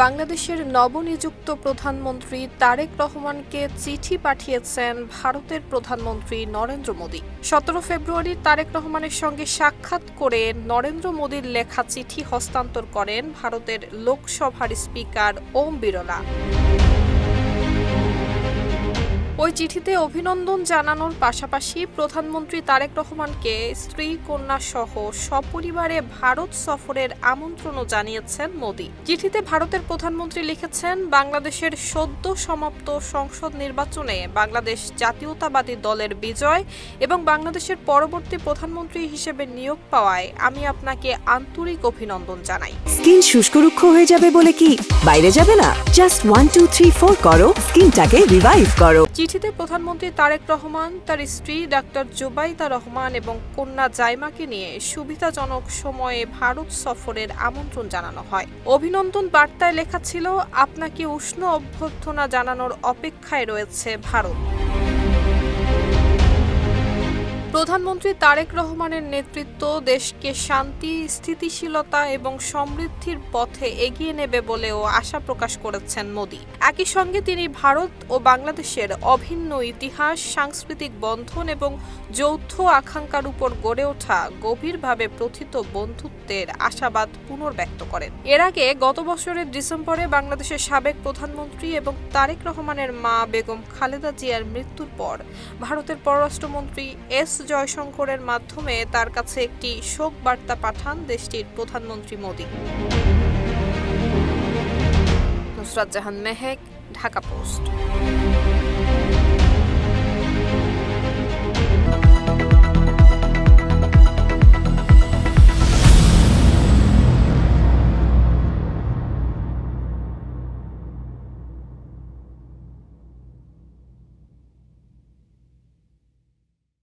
বাংলাদেশের নবনিযুক্ত প্রধানমন্ত্রী তারেক রহমানকে চিঠি পাঠিয়েছেন ভারতের প্রধানমন্ত্রী নরেন্দ্র মোদি। 17 ফেব্রুয়ারি তারেক রহমানের সঙ্গে সাক্ষাৎ করে নরেন্দ্র মোদির লেখা চিঠি হস্তান্তর করেন ভারতের লোকসভার স্পিকার ওম বিরলা। ওই চিঠিতে অভিনন্দন জানানোর পাশাপাশি প্রধানমন্ত্রী তারেক রহমানকে স্ত্রী কন্যা সহ সপরিবারে ভারত সফরের আমন্ত্রণও জানিয়েছেন মোদি। চিঠিতে ভারতের প্রধানমন্ত্রী লিখেছেন, বাংলাদেশের সদ্য সমাপ্ত সংসদ নির্বাচনে বাংলাদেশ জাতীয়তাবাদী দলের বিজয় এবং বাংলাদেশের পরবর্তী প্রধানমন্ত্রী হিসেবে নিয়োগ পাওয়ায় আমি আপনাকে আন্তরিক অভিনন্দন জানাই। স্কিন শুষ্ক রুক্ষ হয়ে যাবে বলে কি বাইরে যাবে না? জাস্ট 1 2 3 4 করো, স্কিনটাকে রিভাইভ করো। চিঠিতে প্রধানমন্ত্রী তারেক রহমান, তার স্ত্রী ডাক্তার জুবাইদা রহমান এবং কন্যা জাইমাকে নিয়ে সুবিধাজনক সময়ে ভারত সফরের আমন্ত্রণ জানানো হয়। অভিনন্দন বার্তায় লেখা ছিল, আপনাকে উষ্ণ অভ্যর্থনা জানানোর অপেক্ষায় রয়েছে ভারত। প্রধানমন্ত্রী তারেক রহমানের নেতৃত্ব দেশকে শান্তি, স্থিতিশীলতা এবং সমৃদ্ধির পথে এগিয়ে নেবে বলেও আশা প্রকাশ করেছেন মোদি। একই সঙ্গে তিনি ভারত ও বাংলাদেশের অভিন্ন ইতিহাস, সাংস্কৃতিক বন্ধন এবং যৌথ আকাঙ্ক্ষার উপর গড়ে ওঠা গভীরভাবে প্রথিত বন্ধুত্বের আশাবাদ পুনর্ব্যক্ত করেন। এর আগে গত বছরের ডিসেম্বরে বাংলাদেশের সাবেক প্রধানমন্ত্রী এবং তারেক রহমানের মা বেগম খালেদা জিয়ার মৃত্যুর পর ভারতের পররাষ্ট্রমন্ত্রী এস জয়শঙ্করের মাধ্যমে তার কাছে একটি শোক বার্তা পাঠান দেশটির প্রধানমন্ত্রী মোদি। নুসরাত জাহান মেহেক, ঢাকা পোস্ট।